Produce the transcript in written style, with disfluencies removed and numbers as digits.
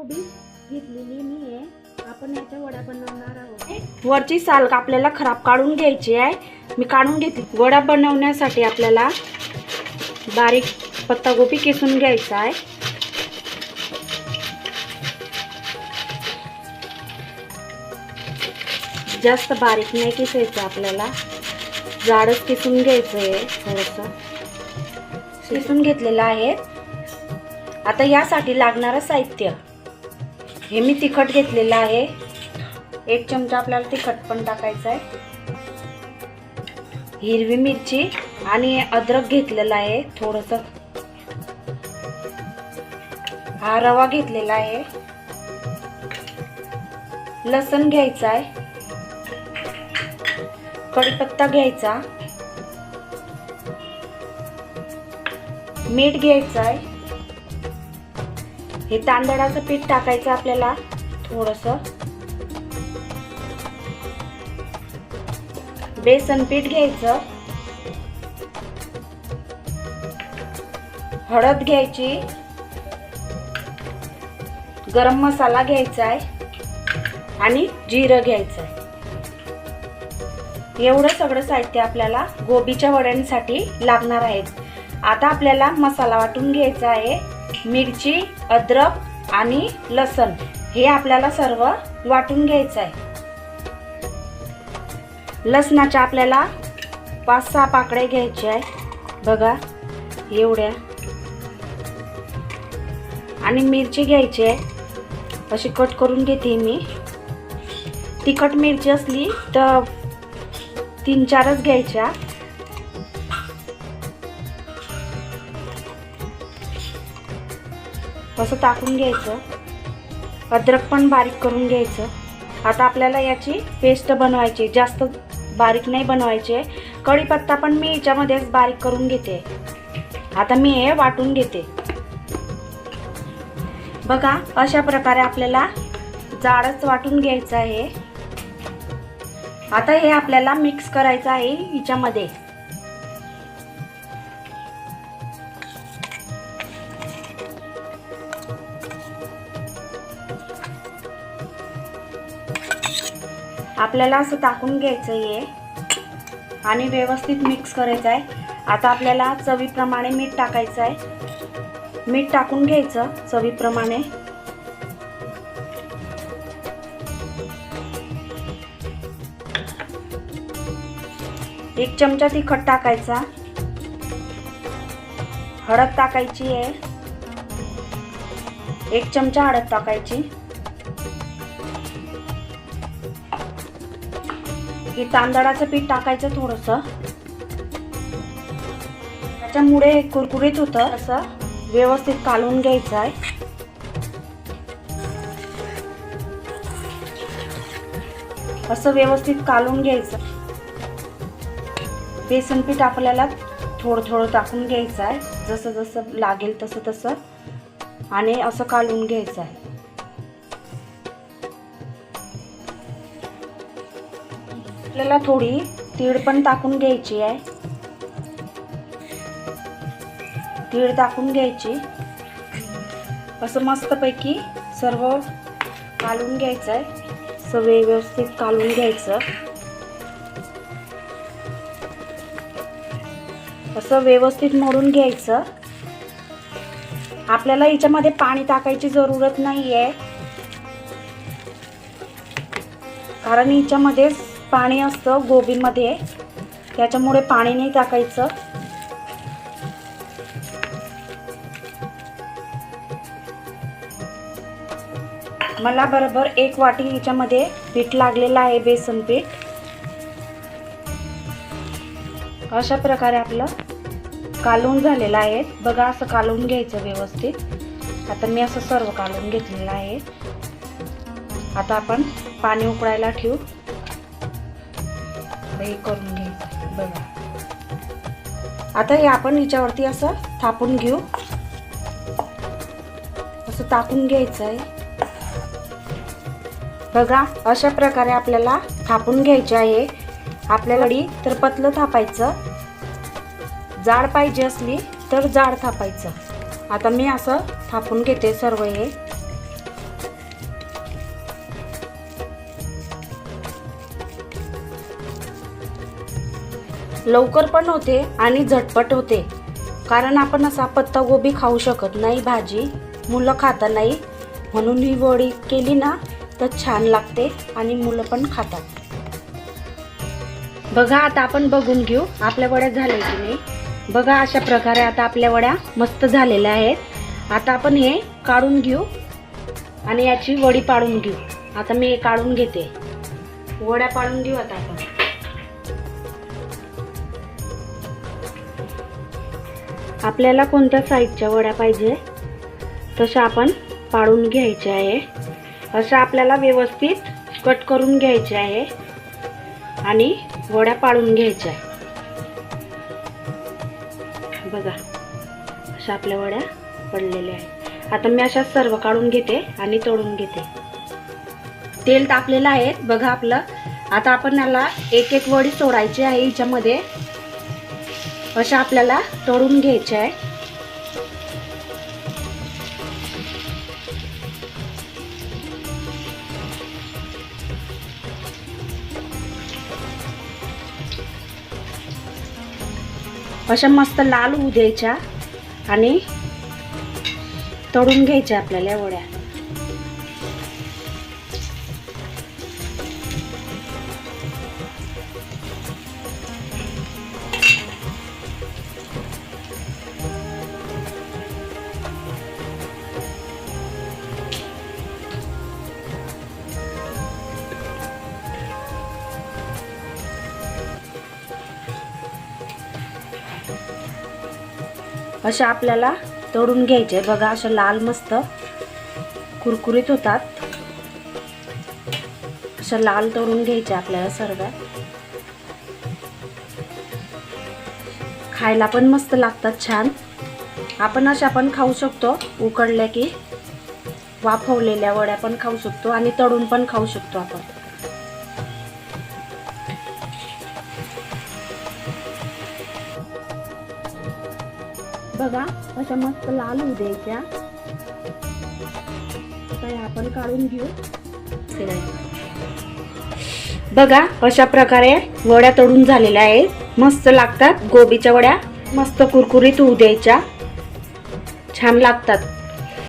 कोबी घेतलेली मी आहे. आपण याच्या वड्या बनवणार आहोत. वरची साल आपल्याला खराब काढून घ्यायची आहे. मी काढून घेतली. वडा बनवण्यासाठी आपल्याला बारीक पत्ता गोबी किसून घ्यायचा आहे. जास्त बारीक नाही किसायचं, आपल्याला जाडच किसून घ्यायचं आहे. थोडंसं किसून घेतलेलं आहे. आता यासाठी लागणारं साहित्य हे मी तिखट घेतलेलं आहे. 1 चमचा आपल्याला तिखट पण टाकायचं आहे. हिरवी मिरची आणि अद्रक घेतलेला आहे. थोडंसं हा रवा घेतलेला आहे. लसूण घ्यायचा आहे. कढीपत्ता घ्यायचा. मीठ घ्यायचं आहे. हे तांदळाचं पीठ टाकायचं आपल्याला थोडंसं. बेसन पीठ घ्यायचं. हळद घ्यायची. गरम मसाला घ्यायचा आहे आणि जिरं घ्यायचं आहे. एवढं सगळं साहित्य आपल्याला गोबीच्या वड्यांसाठी लागणार आहे. आता आपल्याला मसाला वाटून घ्यायचा आहे. मिरची, अद्रक आणि लसूण हे आपल्याला सर्व वाटून घ्यायचं आहे. लसणाच्या आपल्याला 5-6 पाकळ्या घ्यायच्या आहे. बघा एवढ्या. आणि मिरची घ्यायची आहे. अशी कट करून घेते मी. तिखट मिरची असली तर 3-4च घ्यायच्या. असं टाकून घ्यायचं. अद्रक पण बारीक करून घ्यायचं. आता आपल्याला याची पेस्ट बनवायची. जास्त बारीक नाही बनवायची. कढीपत्ता पण मी याच्यामध्येच बारीक करून घेते. आता मी हे वाटून घेते. बघा अशा प्रकारे आपल्याला जाडच वाटून घ्यायचं आहे. आता हे आपल्याला मिक्स करायचं आहे याच्यामध्ये. आपल्याला असं टाकून घ्यायचं आहे आणि व्यवस्थित मिक्स करायचं आहे. आता आपल्याला चवीप्रमाणे मीठ टाकायचं आहे. मीठ टाकून घ्यायचं चवीप्रमाणे. एक चमचा तिखट टाकायचा. हळद टाकायची आहे. 1 चमचा हळद टाकायची. हे तांदळाचं पीठ टाकायचं थोडंसं. त्याच्यामुळे कुरकुरीत होतं. असं व्यवस्थित कालवून घ्यायचं आहे. असं व्यवस्थित कालवून घ्यायचं. बेसन पीठ आपल्याला थोडं थोडं टाकून घ्यायचं आहे. जसं जसं लागेल तसं तसं. आणि असं कालवून घ्यायचं आहे. आपल्याला थोडी तीळ पण टाकून घ्यायची आहे. तीळ टाकून घ्यायची. असं मस्तपैकी सर्व कालवून घ्यायचं आहे. असं व्यवस्थित कालवून घ्यायचं. असं व्यवस्थित मळून घ्यायचं. आपल्याला याच्यामध्ये पाणी टाकायची जरूरत नाही आहे, कारण याच्यामध्ये पाणी असतं गोबीमध्ये. त्याच्यामुळे पाणी नाही टाकायचं. मला बरोबर 1 वाटी याच्यामध्ये पीठ लागलेलं आहे, बेसन पीठ. अशा प्रकारे आपलं कालवून झालेलं आहे. बघा असं कालवून घ्यायचं व्यवस्थित. आता मी असं सर्व कालवून घेतलेलं आहे. आता आपण पाणी उकळायला ठेवू. हे करून घ्यायचं. बघा आता हे आपण याच्यावरती असं थापून घेऊ. असं टाकून घ्यायचं आहे. बघा अशा प्रकारे आपल्याला थापून घ्यायचे आहे. आपल्याला तर पतलं थापायचं. जाड पाहिजे असली तर जाड थापायचं. आता मी असं थापून घेते सर्व हे. लवकर पण होते आणि झटपट होते, कारण आपण असा पत्ता गोबी खाऊ शकत नाही भाजी, मुलं खाता नाही, म्हणून ही वडी केली ना तर छान लागते आणि मुलं पण खातात. बघा आता आपण बघून घेऊ आपल्या वड्या झाल्या की नाही. बघा अशा प्रकारे आता आपल्या वड्या मस्त झालेल्या आहेत. आता आपण हे काढून घेऊ आणि याची वडी पाडून घेऊ. आता मी हे काढून घेते, वड्या पाडून घेऊ. आता आपण आपल्याला कोणत्या साईजच्या वड्या पाहिजे तशा आपण पाडून घ्यायचे आहे. अशा आपल्याला व्यवस्थित कट करून घ्यायचे आहे आणि वड्या पाडून घ्यायच्या आहे. बघा अशा आपल्या वड्या पडलेल्या आहेत. आता मी अशा सर्व काढून घेते आणि तळून घेते. तेल तापलेलं आहे बघा आपलं. आता आपण याला एक एक वडी सोडायची आहे हिच्यामध्ये. अशा आपल्याला तळून घ्यायच्या आहे. अशा मस्त लाल होऊ द्यायच्या आणि तळून घ्यायच्या आपल्याला वड्या. अशा आपल्याला तळून घ्यायचे. बघा अशा लाल मस्त कुरकुरीत होतात. अशा लाल तळून घ्यायच्या आपल्याला सर्व. खायला पण मस्त लागतात छान. आपण अशा पण खाऊ शकतो, उकडल्या की वाफवलेल्या वड्या पण खाऊ शकतो आणि तळून पण खाऊ शकतो आपण. बघा अशा मस्त लाल होऊ द्यायच्या. आता आपण काढून घेऊ. बघा अशा प्रकारे वड्या तळून झालेल्या आहेत. मस्त लागतात. गोबीच्या वड्या मस्त कुरकुरीत होऊ द्यायच्या, छान लागतात.